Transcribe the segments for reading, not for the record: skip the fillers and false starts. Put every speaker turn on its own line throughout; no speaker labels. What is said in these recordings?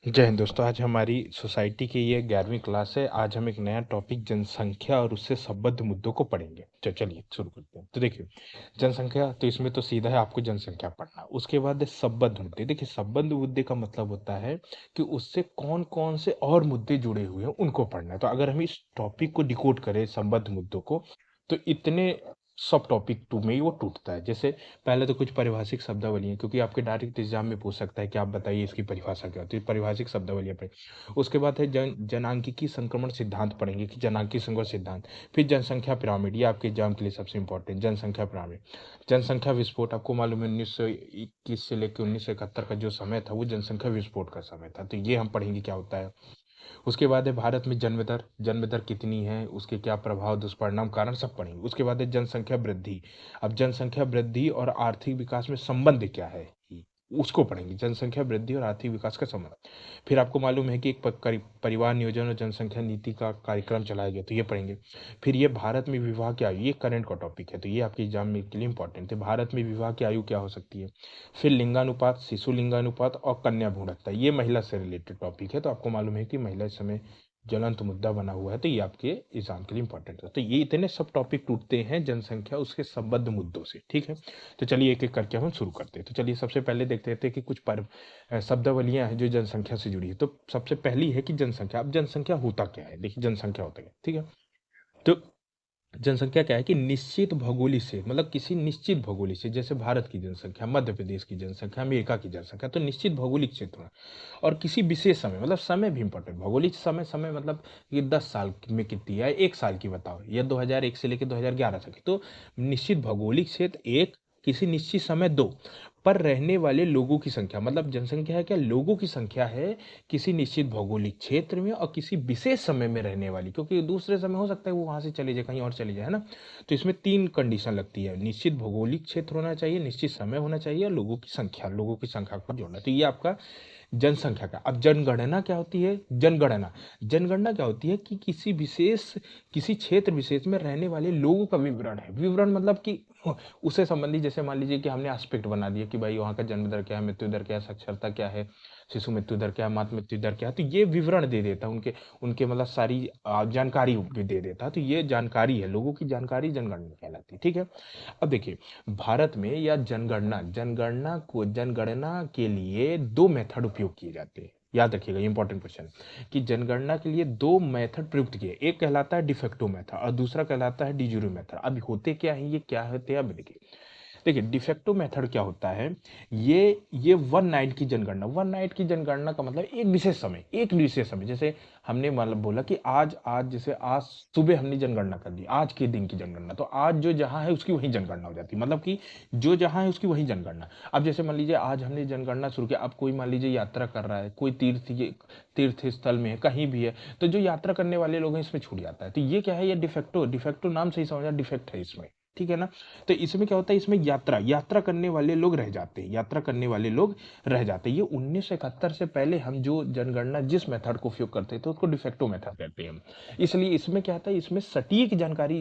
जय हिंद दोस्तों। आज हमारी सोसाइटी की ये 11वीं क्लास है। आज हम एक नया टॉपिक जनसंख्या और उससे संबद्ध मुद्दों को पढ़ेंगे। तो चलिए शुरू करते हैं। तो देखिए, जनसंख्या तो इसमें तो सीधा है, आपको जनसंख्या पढ़ना। उसके बाद है संबद्ध मुद्दे। देखिए, संबद्ध मुद्दे का मतलब होता है कि उससे कौन कौन से और मुद्दे जुड़े हुए हैं उनको पढ़ना है। तो अगर हम इस टॉपिक को डिकोड करें, संबद्ध मुद्दों को, तो इतने सब टॉपिक टू में ही वो टूटता है। जैसे पहले तो कुछ पारिभाषिक शब्दावली है, क्योंकि आपके डायरेक्ट एग्जाम में पूछ सकता है कि आप बताइए इसकी परिभाषा क्या होती है। पारिभाषिक शब्दावलियां पढ़ें। उसके बाद है जनांकीय संक्रमण सिद्धांत पढ़ेंगे कि जनांकीय संक्रमण सिद्धांत। फिर जनसंख्या पिरामिड, ये आपके एग्जाम के लिए सबसे इंपॉर्टेंट जनसंख्या पिरामिड। जनसंख्या विस्फोट, आपको मालूम है 1921 से लेकर 1971 का जो समय था वो जनसंख्या विस्फोट का समय था। तो ये हम पढ़ेंगे क्या होता है। उसके बाद है भारत में जन्म दर कितनी है, उसके क्या प्रभाव, दुष्परिणाम, कारण, सब पढ़ेंगे। उसके बाद है जनसंख्या वृद्धि। अब जनसंख्या वृद्धि और आर्थिक विकास में संबंध क्या है, उसको पढ़ेंगे। जनसंख्या वृद्धि और आर्थिक विकास का संबंध। फिर आपको मालूम है कि एक परिवार नियोजन और जनसंख्या नीति का कार्यक्रम चलाया गया, तो ये पढ़ेंगे। फिर ये भारत में विवाह की आयु, ये करंट का टॉपिक है, तो ये आपके एग्जाम में के लिए इंपॉर्टेंट है। भारत में विवाह की आयु क्या हो सकती है। फिर लिंगानुपात, शिशु लिंगानुपात और कन्या भ्रूणहत्या, ये महिला से रिलेटेड टॉपिक है। तो आपको मालूम है कि महिला इस समय ज्वलंत मुद्दा बना हुआ है, तो ये आपके एग्जाम के लिए इंपॉर्टेंट है। तो ये इतने सब टॉपिक टूटते हैं जनसंख्या उसके संबद्ध मुद्दों से, ठीक है। तो चलिए एक एक करके हम शुरू करते हैं। तो चलिए सबसे पहले देखते हैं कि कुछ शब्दावलियां हैं जो जनसंख्या से जुड़ी है। तो सबसे पहली है कि जनसंख्या। अब जनसंख्या होता क्या है, देखिए जनसंख्या होता है, ठीक है। तो जनसंख्या क्या है कि निश्चित भौगोलिक से, मतलब किसी निश्चित भौगोलिक से, जैसे भारत की जनसंख्या, मध्य प्रदेश की जनसंख्या, अमेरिका की जनसंख्या, तो निश्चित भौगोलिक क्षेत्र में और किसी विशेष समय, मतलब समय भी इंपॉर्टेंट, भौगोलिक समय, समय मतलब ये 10 साल में कितनी है, 1 साल की बताओ, या 2001 से लेकर 2011 तक की। तो निश्चित भौगोलिक क्षेत्र एक, किसी निश्चित समय दो, पर रहने वाले लोगों की संख्या, मतलब जनसंख्या है क्या, लोगों की संख्या है किसी निश्चित भौगोलिक क्षेत्र में और किसी विशेष समय में रहने वाली, क्योंकि दूसरे समय हो सकता है वो वहां से चले जाए, कहीं और चले जाए, है ना। तो इसमें 3 कंडीशन लगती है, निश्चित भौगोलिक क्षेत्र होना चाहिए, निश्चित समय होना चाहिए और लोगों की संख्या को जोड़ना। तो ये आपका जनसंख्या का। अब जनगणना क्या होती है, जनगणना, जनगणना क्या होती है कि किसी विशेष, किसी क्षेत्र विशेष में रहने वाले लोगों का विवरण है। विवरण मतलब कि उससे संबंधित, जैसे मान लीजिए कि हमने एस्पेक्ट बना दिया कि भाई वहाँ का जन्म दर क्या है, मृत्यु दर क्या है, साक्षरता क्या है, शिशु मृत्यु दर क्या है, मातृ मृत्यु दर क्या है। तो ये विवरण दे देता है, उनके उनके मतलब सारी जानकारी भी दे देता है। तो ये जानकारी है, लोगों की जानकारी जनगणना कहलाती है, ठीक है। अब देखिए, भारत में या जनगणना के लिए 2 मेथड उपयोग किए जाते हैं। याद रखिएगा, ये इंपॉर्टेंट क्वेश्चन है कि जनगणना के लिए 2 मेथड प्रयुक्त किए। एक कहलाता है डिफेक्टो मेथड और दूसरा कहलाता है डिजूरे मेथड। अब होते क्या है, ये क्या होते हैं, अब देखिए डिफेक्टो मेथड क्या होता है। ये 1 नाइट की जनगणना, 1 नाइट की जनगणना का मतलब एक विशेष समय, जैसे हमने मतलब बोला कि आज आज जैसे आज सुबह हमने जनगणना कर दी, आज के दिन की जनगणना, तो आज जो जहां है उसकी वही जनगणना हो जाती है, मतलब कि जो जहां है उसकी वही जनगणना। अब जैसे मान लीजिए आज हमने जनगणना शुरू किया, अब कोई मान लीजिए यात्रा कर रहा है, कोई तीर्थ स्थल में है, कहीं भी है, तो जो यात्रा करने वाले लोग हैं इसमें छूट जाता है। तो ये क्या है, ये डिफेक्टो, डिफेक्टो नाम से ही समझना, डिफेक्ट है इसमें, ठीक है ना। तो इसमें क्या होता है, इसमें यात्रा करने वाले लोग रह जाते हैं, यात्रा करने वाले लोग रह जाते हैं। ये 1971 से पहले हम जो जनगणना जिस मेथड को उपयोग करते थे उसको डिफेक्टो मेथड कहते हैं हम। इसलिए इसमें क्या होता है, इसमें सटीक जानकारी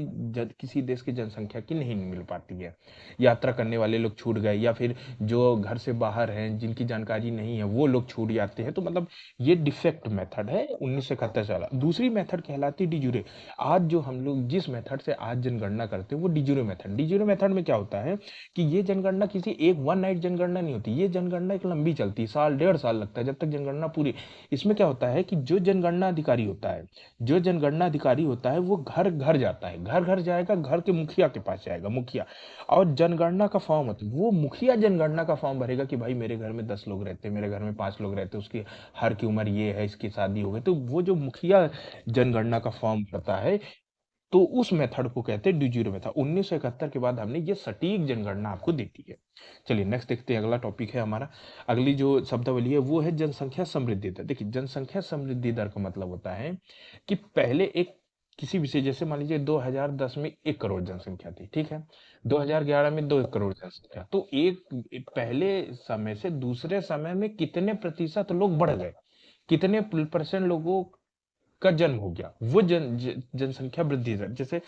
किसी देश की जनसंख्या की नहीं मिल पाती है। यात्रा करने वाले लोग छूट गए, या फिर जो घर से बाहर हैं जिनकी जानकारी नहीं है वो लोग छूट जाते हैं। तो मतलब ये डिफेक्ट मेथड है, 1971 से वाला। दूसरी मेथड कहलाती डिजूरे। आज जो हम लोग जिस मेथड से आज जनगणना करते हैं वो डिजूरे मेथड। डिजूरे मेथड में क्या होता है कि ये जनगणना किसी एक 1 नाइट जनगणना नहीं होती, ये जनगणना एक लंबी चलती है, साल 1.5 साल लगता है जब तक जनगणना पूरी। इसमें क्या होता है कि जो जनगणना अधिकारी होता है वो घर घर जाता है, घर घर जाएगा, घर के मुखिया के पास जाएगा, मुखिया, और जनगणना का फॉर्म होता है, वो मुखिया जनगणना का फॉर्म भरेगा कि भाई मेरे घर में 10 लोग रहते हैं, मेरे घर में 5 लोग रहते हैं, उसकी हर की उम्र ये है, इसकी शादी हो गई। तो वो जो मुखिया जनगणना का फॉर्म भरता है, तो उस मेथड को कहते हैं डिजूरे मेथड। 1971 के बाद हमने ये सटीक जनगणना आपको दी है। चलिए नेक्स्ट देखते हैं, अगला टॉपिक है हमारा। अगली जो शब्दावली है वो है जनसंख्या समृद्धि दर। देखिए जनसंख्या समृद्धि दर का मतलब होता है कि पहले एक किसी विषय, जैसे मान लीजिए 2010 में 1 करोड़ जनसंख्या थी, ठीक है, 2011 में 2 करोड़ जनसंख्या, तो एक पहले समय से दूसरे समय में कितने प्रतिशत लोग बढ़ गए, कितने परसेंट लोगों का जन्म हो गया, वो जनसंख्या वृद्धि दर जैसे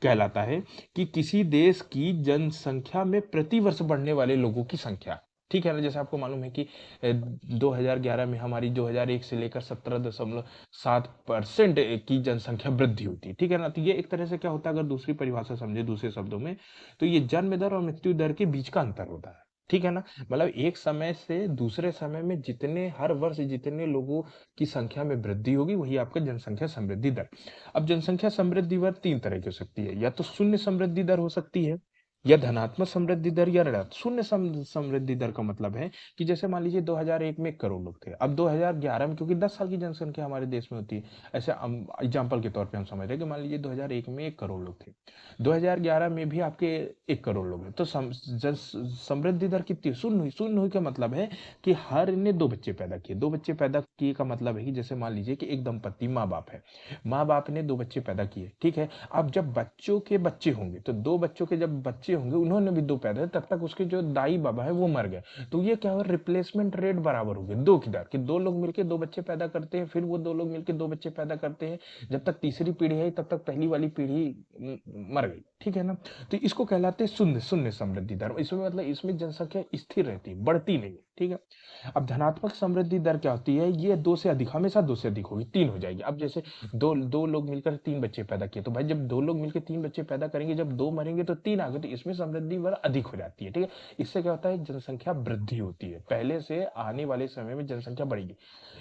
कहलाता है कि किसी देश की जनसंख्या में प्रति वर्ष बढ़ने वाले लोगों की संख्या, ठीक है ना। जैसे आपको मालूम है कि 2011 में हमारी 2001 से लेकर 17.7% की जनसंख्या वृद्धि होती है, ठीक है ना। तो ये एक तरह से क्या होता है, अगर दूसरी परिभाषा समझे दूसरे शब्दों में, तो ये जन्म दर और मृत्यु दर के बीच का अंतर होता है, ठीक है ना। मतलब एक समय से दूसरे समय में जितने हर वर्ष जितने लोगों की संख्या में वृद्धि होगी वही आपका जनसंख्या समृद्धि दर। अब जनसंख्या समृद्धि दर तीन तरह की हो सकती है, या तो शून्य समृद्धि दर हो सकती है, या धनात्मक समृद्धि दर, या ऋणात्मक। शून्य समृद्धि दर का मतलब है कि जैसे मान लीजिए 2001 में 1 करोड़ लोग थे, अब 2011 में, क्योंकि 10 साल की जनसंख्या हमारे देश में होती है, ऐसे एग्जाम्पल के तौर पे हम समझ रहे हैं कि मान लीजिए 2001 में 1 करोड़ लोग थे, 2011 में भी आपके 1 करोड़ लोग हैं, तो समृद्धि दर कितनी? शून्य हुई। शून्य हुई का मतलब है कि हर ने 2 बच्चे पैदा किए। 2 बच्चे पैदा किए का मतलब है कि जैसे मान लीजिए कि एक दंपत्ति माँ बाप है, माँ बाप ने 2 बच्चे पैदा किए, ठीक है। अब जब बच्चों के बच्चे होंगे, तो 2 बच्चों के जब बच्चे होंगे, उन्होंने भी 2 पैदा, तब तक उसके जो दाई बाबा है वो मर गए, तो ये क्या हो, रिप्लेसमेंट रेट बराबर हो गया 2 की दर, कि 2 लोग मिलकर 2 बच्चे पैदा करते हैं, फिर वो 2 लोग मिलकर 2 बच्चे पैदा करते हैं, जब तक तीसरी पीढ़ी है तब तक पहली वाली पीढ़ी मर गई, ठीक है ना। तो इसको कहलाते हैं शून्य शून्य समृद्धि दर। इसमें मतलब इसमें जनसंख्या स्थिर रहती है, बढ़ती नहीं है, ठीक है। अब धनात्मक समृद्धि दर क्या होती है, ये 2 से अधिक, हमेशा 2 से अधिक होगी, 3 हो जाएगी। अब जैसे दो लोग मिलकर 3 बच्चे पैदा किए, तो भाई जब 2 लोग मिलकर 3 बच्चे पैदा करेंगे, जब 2 मरेंगे तो 3 आ गए, तो इसमें समृद्धि दर अधिक हो जाती है, ठीक है। इससे क्या होता है, जनसंख्या वृद्धि होती है, पहले से आने वाले समय में जनसंख्या बढ़ेगी।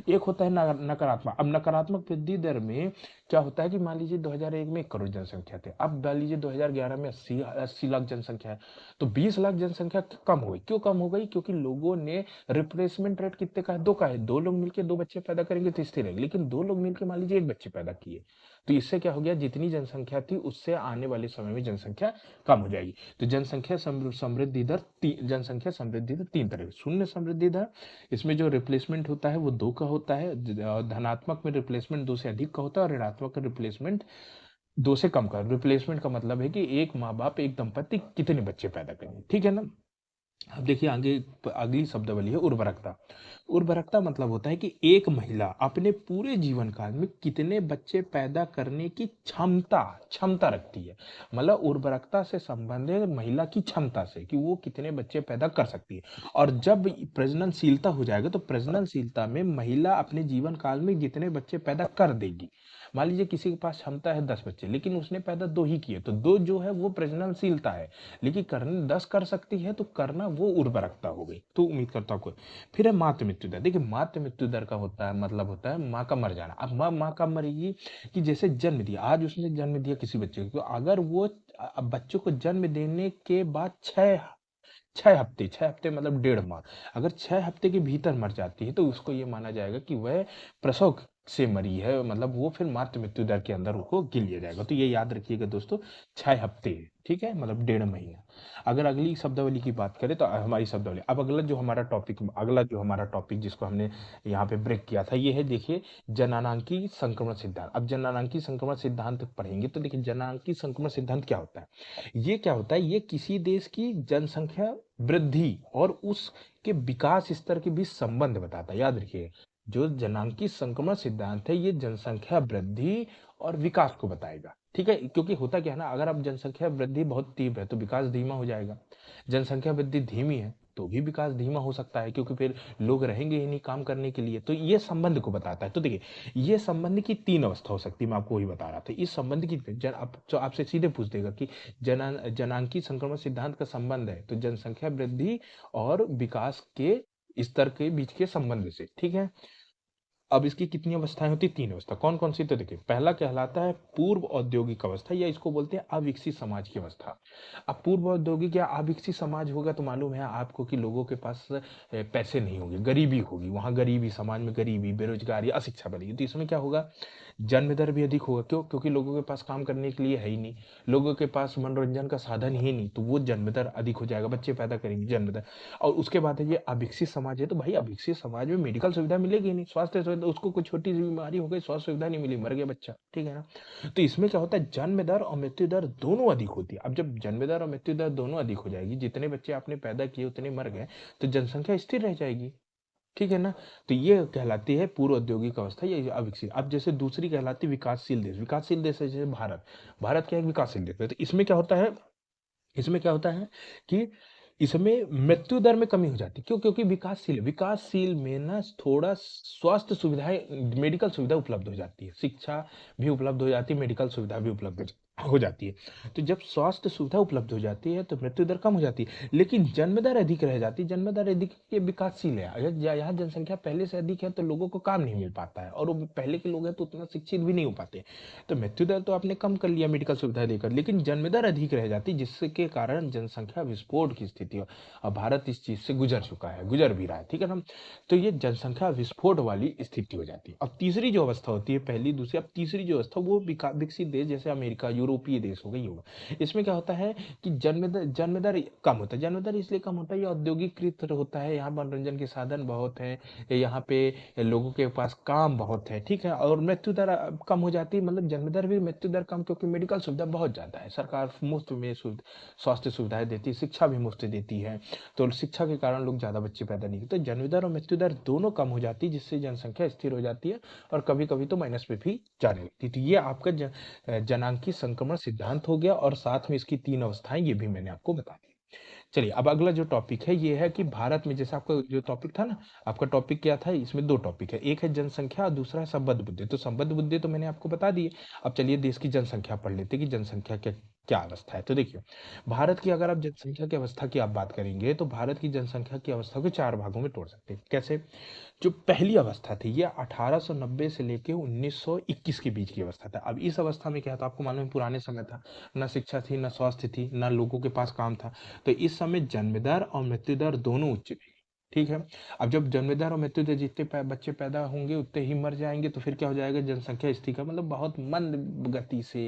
एक होता है नकारात्मक। अब नकारात्मक वृद्धि दर में क्या होता है कि मान लीजिए 2001 में 1 करोड़ जनसंख्या थे, अब मान लीजिए 2011 में 80 लाख जनसंख्या है, तो 20 लाख जनसंख्या कम हो गई। क्यों कम हो गई? क्योंकि लोगों ने रिप्लेसमेंट रेट कितने का है, 2 का है। 2 लोग मिलकर 2 बच्चे पैदा करेंगे तो स्थिर है, लेकिन 2 लोग मिलकर मान लीजिए 1 बच्चे पैदा किए, तो इससे क्या हो गया, जितनी जनसंख्या थी उससे आने वाले समय में जनसंख्या कम हो जाएगी। तो जनसंख्या समृद्धि दर 3 तरह की। शून्य समृद्धि दर, इसमें जो रिप्लेसमेंट होता है वो 2 का होता है, धनात्मक में रिप्लेसमेंट 2 से अधिक का होता है, और ऋणात्मक का रिप्लेसमेंट 2 से कम का। रिप्लेसमेंट का मतलब है कि एक माँ बाप एक दंपत्ति कितने बच्चे पैदा करेंगे, ठीक है ना। अब देखिए आगे अगली शब्दावली है उर्वरकता। उर्वरकता मतलब होता है कि एक महिला अपने पूरे जीवन काल में कितने बच्चे पैदा करने की क्षमता क्षमता रखती है। मतलब उर्वरकता से संबंधित महिला की क्षमता से, कि वो कितने बच्चे पैदा कर सकती है। और जब प्रजननशीलता हो जाएगा, तो प्रजननशीलता में महिला अपने जीवन काल में जितने बच्चे पैदा कर देगी। मान लीजिए किसी के पास क्षमता है 10 बच्चे, लेकिन उसने पैदा 2 ही किए, तो 2 जो है वो प्रजननशीलता है, लेकिन करने 10 कर सकती है, तो करना वो उर्वरकता हो गई। तो उम्मीद करता हूँ फिर है मातृ मृत्यु दर। देखिए मातृ मृत्यु दर का होता है मतलब होता है माँ का मर जाना। अब माँ कब मरेगी, कि जैसे जन्म दिया, आज उसने जन्म दिया किसी बच्चे को, तो अगर वो बच्चों को जन्म देने के बाद 6 हफ्ते मतलब 1.5 माह, अगर 6 हफ्ते के भीतर मर जाती है, तो उसको ये माना जाएगा कि वह प्रसव से मरी है, मतलब वो फिर मातृ मृत्यु दर के अंदर उसको गिन लिया जाएगा। तो ये याद रखिएगा दोस्तों, 6 हफ्ते, ठीक है, मतलब 1.5 महीना। अगर अगली शब्दावली की बात करें तो हमारी शब्दावली, अब अगला जो हमारा टॉपिक जिसको हमने यहाँ पे ब्रेक किया था, ये है देखिए जननांगी संक्रमण सिद्धांत। अब जननांगी संक्रमण सिद्धांत पढ़ेंगे तो देखिए जननांगी संक्रमण सिद्धांत क्या होता है। ये क्या होता है, ये किसी देश की जनसंख्या वृद्धि और उसके विकास स्तर के बीच संबंध बताता है। याद रखिए, जो जनांकी संक्रमण सिद्धांत है ये जनसंख्या वृद्धि और विकास को बताएगा, ठीक है। क्योंकि होता क्या है ना, अगर अब जनसंख्या वृद्धि बहुत तीव्र है तो विकास धीमा हो जाएगा, जनसंख्या वृद्धि धीमी है तो भी विकास धीमा हो सकता है, क्योंकि फिर लोग रहेंगे ही नहीं काम करने के लिए। तो ये संबंध को बताता है। तो देखिए ये संबंध की 3 अवस्था हो सकती है, मैं आपको वही बता रहा था। इस संबंध की तो आपसे सीधे पूछ देगा कि जनांकी संक्रमण सिद्धांत का संबंध है तो जनसंख्या वृद्धि और विकास के स्तर के बीच के संबंध से, ठीक है। अब इसकी कितनी अवस्थाएं होती है? 3 अवस्था। कौन कौन सी? तो देखिए पहला कहलाता है पूर्व औद्योगिक अवस्था, या इसको बोलते हैं अविकसित समाज की अवस्था। अब पूर्व औद्योगिक या अविकसित समाज होगा तो मालूम है आपको कि लोगों के पास पैसे नहीं होंगे, गरीबी होगी, वहां गरीबी, समाज में गरीबी, बेरोजगारी, अशिक्षा बढ़ेगी। तो इसमें क्या होगा, जन्म दर भी अधिक होगा। क्यों? क्योंकि लोगों के पास काम करने के लिए है ही नहीं, लोगों के पास मनोरंजन का साधन ही नहीं, तो वो जन्म दर अधिक हो जाएगा, बच्चे पैदा करेंगे, जन्म दर। और उसके बाद है ये अविकसित समाज है, तो भाई अविकसित समाज में मेडिकल सुविधा मिलेगी नहीं, स्वास्थ्य सुविधा, उसको कोई छोटी सी बीमारी हो गई, स्वास्थ्य सुविधा नहीं मिली, मर गया बच्चा, ठीक है ना। तो इसमें क्या होता है, जन्म दर और मृत्यु दर दोनों अधिक होती है। अब जब जन्म दर और मृत्यु दर दोनों अधिक हो जाएगी, जितने बच्चे आपने पैदा किए उतने मर गए, तो जनसंख्या स्थिर रह जाएगी, ठीक है ना। तो ये कहलाती है पूर्व औद्योगिक अवस्था, ये अविकसित। अब जैसे दूसरी कहलाती है विकासशील देश। विकासशील देश है जैसे भारत, भारत क्या एक विकासशील देश है। तो इसमें क्या होता है कि इसमें मृत्यु दर में कमी हो जाती है। क्यों? क्योंकि विकासशील में ना थोड़ा स्वास्थ्य सुविधाएँ, मेडिकल सुविधा उपलब्ध हो जाती है, शिक्षा भी उपलब्ध हो जाती है, मेडिकल सुविधा भी उपलब्ध हो जाती है। तो जब स्वास्थ्य सुविधा उपलब्ध हो जाती है तो मृत्यु दर कम हो जाती है, लेकिन जन्म दर अधिक रह जाती है। जन्म दर अधिक, ये विकासशील है। अगर यहाँ जनसंख्या पहले से अधिक है तो लोगों को काम नहीं मिल पाता है, और वो पहले के लोग हैं तो उतना शिक्षित भी नहीं हो पाते। तो मृत्यु दर तो आपने कम कर लिया मेडिकल सुविधा देकर, लेकिन जन्म दर अधिक रह जाती, जिसके कारण जनसंख्या विस्फोट की स्थिति हो। अब भारत इस चीज से गुजर चुका है, गुजर भी रहा है, ठीक है ना। तो ये जनसंख्या विस्फोट वाली स्थिति हो जाती है। अब तीसरी जो अवस्था होती है, पहली दूसरी, अब तीसरी जो अवस्था, वो विकसित देश जैसे अमेरिका, यूरोपीय देश हो गए, होगा। इसमें क्या होता है कि जन्म दर कम होता है। जन्म दर इसलिए कम होता है, ये औद्योगिकृत होता है, यहाँ मनोरंजन के साधन बहुत है, यहाँ पे लोगों के पास काम बहुत है, ठीक है। और मृत्यु दर कम हो जाती है, मतलब जन्म दर भी, मृत्यु दर कम, क्योंकि मेडिकल सुविधा बहुत ज्यादा है, सरकार मुफ्त में स्वास्थ्य सुविधाएं देती है, शिक्षा भी मुफ्त देती है। तो शिक्षा के कारण लोग ज्यादा बच्चे पैदा नहीं करते। तो जन्म दर और मृत्यु दर दोनों कम हो जाती है, जिससे जनसंख्या स्थिर हो जाती है, और कभी कभी तो माइनस पे भी जाने लगती है। तो ये आपका जनांकी संक्रमण सिद्धांत हो गया, और साथ में इसकी तीन अवस्थाएं ये भी मैंने आपको बता दी। चलिए, अब अगला जो टॉपिक है ये है कि भारत में, जैसे आपका जो टॉपिक था ना, आपका टॉपिक क्या था, इसमें दो टॉपिक है, एक है जनसंख्या और दूसरा है संबद्ध मुद्दे। तो संबद्ध मुद्दे तो मैंने आपको बता दिए। अब चलिए देश की जनसंख्या पढ़ लेते हैं कि जनसंख्या क्या क्या अवस्था है। तो देखिए, भारत की अगर आप जनसंख्या की अवस्था की आप बात करेंगे तो भारत की जनसंख्या की अवस्था को चार भागों में तोड़ सकते हैं। कैसे? जो पहली अवस्था थी, ये 1890 से लेके 1921 के बीच की अवस्था था। अब इस अवस्था में क्या था, आपको मालूम है पुराने समय था, ना शिक्षा थी, ना स्वास्थ्य थी, ना लोगों के पास काम था। तो इस समय जन्म दर और मृत्यु दर दोनों उच्च थी, ठीक है। अब जब जन्म दर और मृत्यु दर, जितने बच्चे पैदा होंगे उतने ही मर जाएंगे, तो फिर क्या हो जाएगा, जनसंख्या स्थिर का मतलब बहुत मंद गति से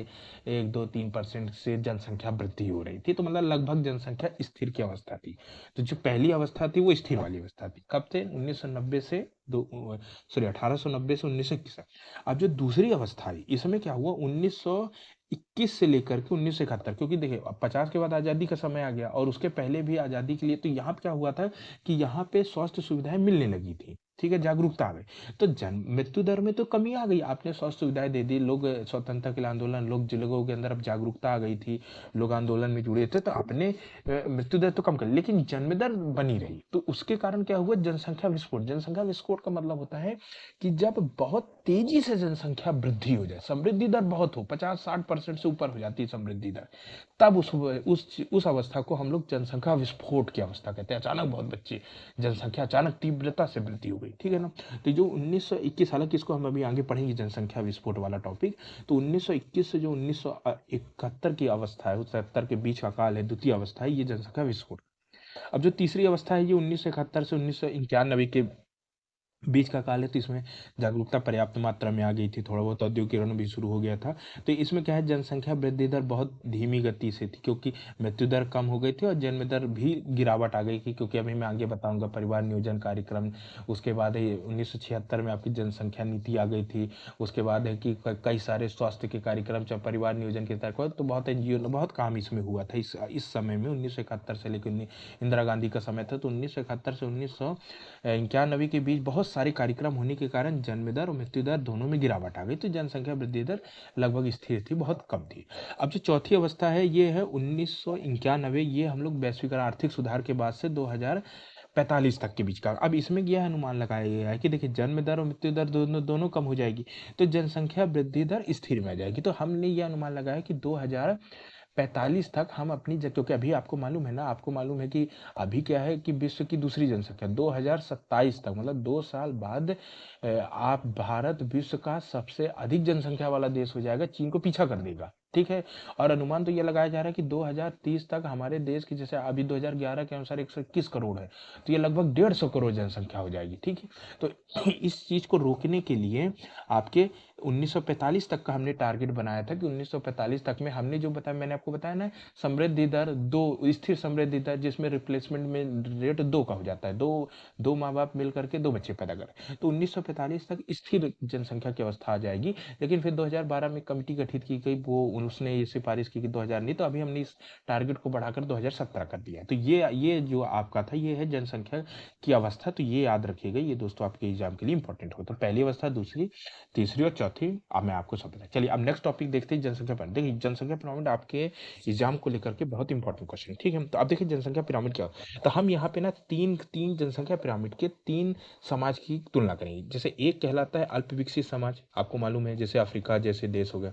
1-2-3% से जनसंख्या वृद्धि हो रही थी। तो मतलब लगभग जनसंख्या स्थिर की अवस्था थी। तो जो पहली अवस्था थी वो स्थिर वाली अवस्था थी। कब थे? 1990 से दो सॉरी 1890 से 1921। अब जो दूसरी अवस्था आई, इसमें क्या हुआ, 1921 से लेकर के 1971, क्योंकि देखिए अब 50 के बाद आज़ादी का समय आ गया, और उसके पहले भी आज़ादी के लिए, तो यहाँ पे क्या हुआ था कि यहाँ पे स्वास्थ्य सुविधाएं मिलने लगी थी, ठीक है, जागरूकता आ गई। तो जन्म मृत्यु दर में तो कमी आ गई, आपने स्वास्थ्य सुविधाएं दे दी, लोग स्वतंत्रता के लिए आंदोलन, लोगों के अंदर अब जागरूकता आ गई थी, लोग आंदोलन में जुड़े थे, तो आपने मृत्यु दर तो कम कर, लेकिन जन्म दर बनी रही। तो उसके कारण क्या हुआ, जनसंख्या विस्फोट। जनसंख्या विस्फोट का मतलब होता है कि जब बहुत तेजी से जनसंख्या वृद्धि हो जाए, समृद्धि दर बहुत हो, 50-60% से ऊपर हो जाती है समृद्धि दर, तब उस अवस्था को हम लोग जनसंख्या विस्फोट की अवस्था कहते हैं। अचानक बहुत बच्चे, जनसंख्या अचानक तीव्रता से वृद्धि हो गई, ठीक है ना। तो जो 1921, हालांकि इसको हम अभी आगे पढ़ेंगे जनसंख्या विस्फोट वाला टॉपिक। तो 1921 से जो 1971 की अवस्था है, 70 के बीच का काल है, द्वितीय अवस्था है, ये जनसंख्या विस्फोट। अब जो तीसरी अवस्था है, ये 1971 से 1991 के बीच का काल है। तो इसमें जागरूकता पर्याप्त मात्रा में आ गई थी, थोड़ा बहुत औद्योगिकरण भी शुरू हो गया था। तो इसमें क्या है, जनसंख्या वृद्धि दर बहुत धीमी गति से थी, क्योंकि मृत्यु दर कम हो गई थी और जन्म दर भी गिरावट आ गई थी, क्योंकि अभी मैं आगे बताऊंगा परिवार नियोजन कार्यक्रम। उसके बाद है 1976 में आपकी जनसंख्या नीति आ गई थी। उसके बाद है कि कई सारे स्वास्थ्य के कार्यक्रम, चाहे परिवार नियोजन के तहत, तो बहुत एनजीओ ने बहुत काम इसमें हुआ था इस समय में, 1971 से लेकर इंदिरा गांधी का समय था। तो 1971 से 1991 के बीच बहुत सारे कार्यक्रम होने के कारण जन्म दर और मृत्यु दर दोनों में गिरावट आ गई। तो जनसंख्या वृद्धि दर लगभग स्थिर थी, बहुत कम थी। अब जो चौथी अवस्था है, ये है 1991, ये हम लोग वैश्विक आर्थिक सुधार के बाद से 2045 तक के बीच का। अब इसमें यह अनुमान लगाया गया है कि देखिए, जन्म दर और मृत्यु दर दोनों कम हो जाएगी, तो जनसंख्या वृद्धि दर स्थिर में आ जाएगी। तो हमने यह अनुमान लगाया कि 2045 तक हम अपनी क्योंकि अभी आपको मालूम है ना, आपको मालूम है कि अभी क्या है कि विश्व की दूसरी जनसंख्या 2027 तक, मतलब 2 साल बाद आप भारत विश्व का सबसे अधिक जनसंख्या वाला देश हो जाएगा, चीन को पीछा कर देगा, ठीक है। और अनुमान तो ये लगाया जा रहा है कि 2030 तक हमारे देश की, जैसे अभी 2011 के अनुसार 121 करोड़ है, तो ये लगभग 150 करोड़ जनसंख्या हो जाएगी, ठीक है। तो इस चीज को रोकने के लिए आपके 1945 तक का हमने टारगेट बनाया था कि 1945 तक में हमने जो बताया, मैंने आपको बताया ना, समृद्धि दर स्थिर समृद्धि दर, जिसमें रिप्लेसमेंट में रेट 2 का हो जाता है, दो माँ बाप मिल करके 2 बच्चे पैदा करें, तो 1945 तक स्थिर जनसंख्या की अवस्था आ जाएगी। लेकिन फिर 2012 में कमेटी गठित की गई, वो उसने ये सिफारिश की कि 2000 नहीं, तो अभी हमने इस टारगेट को बढ़ाकर 2017 कर दिया है। तो ये जो आपका था ये है जनसंख्या की अवस्था। तो ये याद रखिएगा, ये दोस्तों आपके एग्जाम के लिए इंपॉर्टेंट होता है। पहली अवस्था, दूसरी, तीसरी और चौथी अब मैं आपको समझा। चलिए अब नेक्स्ट टॉपिक देखते हैं, जनसंख्या पिरामिड। देखिए जनसंख्या पिरामिड आपके एग्जाम को लेकर के बहुत इंपॉर्टेंट क्वेश्चन, ठीक है। तो अब देखिए जनसंख्या पिरामिड क्या होता है। तो हम यहाँ पे ना तीन तीन जनसंख्या पिरामिड के तीन समाज की तुलना करेंगे। जैसे एक कहलाता है अल्प विकसित समाज, आपको मालूम है, जैसे अफ्रीका जैसे देश हो गया।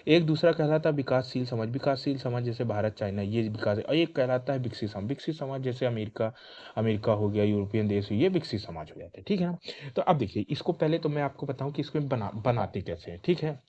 एक दूसरा कहलाता है विकासशील समाज जैसे भारत, चाइना, ये विकास है। और एक कहलाता है विकसित समाज जैसे अमेरिका अमेरिका हो गया, यूरोपियन देश, ये विकसित समाज हो जाते हैं, ठीक है ना। तो अब देखिए इसको पहले तो मैं आपको बताऊं कि इसको बनाते कैसे हैं, ठीक है।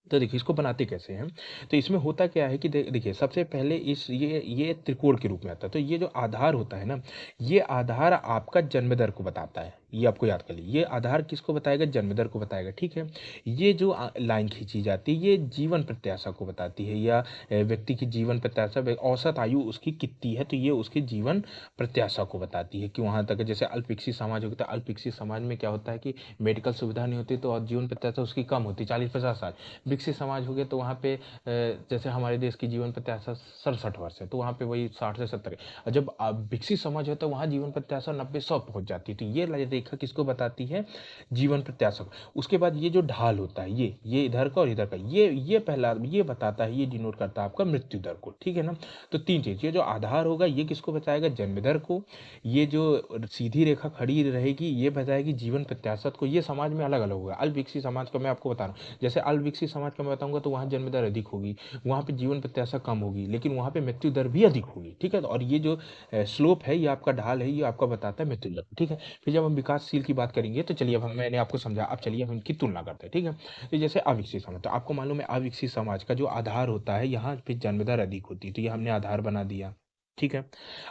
तो देखिए इसको बनाते कैसे हैं। तो इसमें होता क्या है कि देखिए सबसे पहले इस ये त्रिकोण के रूप में आता है। तो ये जो आधार होता है ना, ये आधार आपका जन्म दर को बताता है। ये आपको याद कर लीजिए, ये आधार किसको बताएगा, जन्म दर को बताएगा, ठीक है। ये जो लाइन खींची जाती है ये जीवन प्रत्याशा को बताती है, या व्यक्ति की जीवन प्रत्याशा, औसत आयु उसकी कितनी है, तो ये उसकी जीवन प्रत्याशा को बताती है कि वहाँ तक। जैसे अल्प विकसित समाज होता है, अल्प विकसित समाज में क्या होता है कि मेडिकल सुविधा नहीं होती, तो और जीवन प्रत्याशा उसकी कम होती, 40-50 साल। विकसित समाज हो गया तो वहाँ पे जैसे हमारे देश की जीवन प्रत्याशा 67 वर्ष है, तो वहाँ पे वही 60 से 70 है। और जब विकसित समाज होता है वहाँ जीवन प्रत्याशा 90-100 पहुँच जाती है। तो ये रेखा किसको बताती है, जीवन प्रत्याशा को। उसके बाद ये जो ढाल होता है, ये इधर का और इधर का, ये पहला ये बताता है, ये डिनोट करता है आपका मृत्यु दर को, ठीक है ना। तो तीन चीज, ये जो आधार होगा ये किसको बताएगा, जन्म दर को। ये जो सीधी रेखा खड़ी रहेगी ये बताएगी जीवन प्रत्याशा को। ये समाज में अलग अलग होगा। अल्प विकसित समाज का मैं आपको बता रहा हूँ, जैसे अल्प विकसित समाज का मैं बताऊंगा तो वहाँ जन्म दर अधिक होगी, वहाँ पे जीवन प्रत्याशा कम होगी, लेकिन वहाँ पे मृत्यु दर भी अधिक होगी, ठीक है। और ये जो स्लोप है, ये आपका ढाल है, ये आपका बताता है मृत्यु दर, ठीक है। फिर जब हम विकासशील की बात करेंगे तो चलिए अब मैंने आपको समझा, अब चलिए हम इनकी तुलना करते हैं, ठीक है। तो जैसे अविकसित समाज, तो आपको मालूम है अविकसित समाज का जो आधार होता है यहाँ पे जन्म दर अधिक होती है, तो ये हमने आधार बना दिया, ठीक है।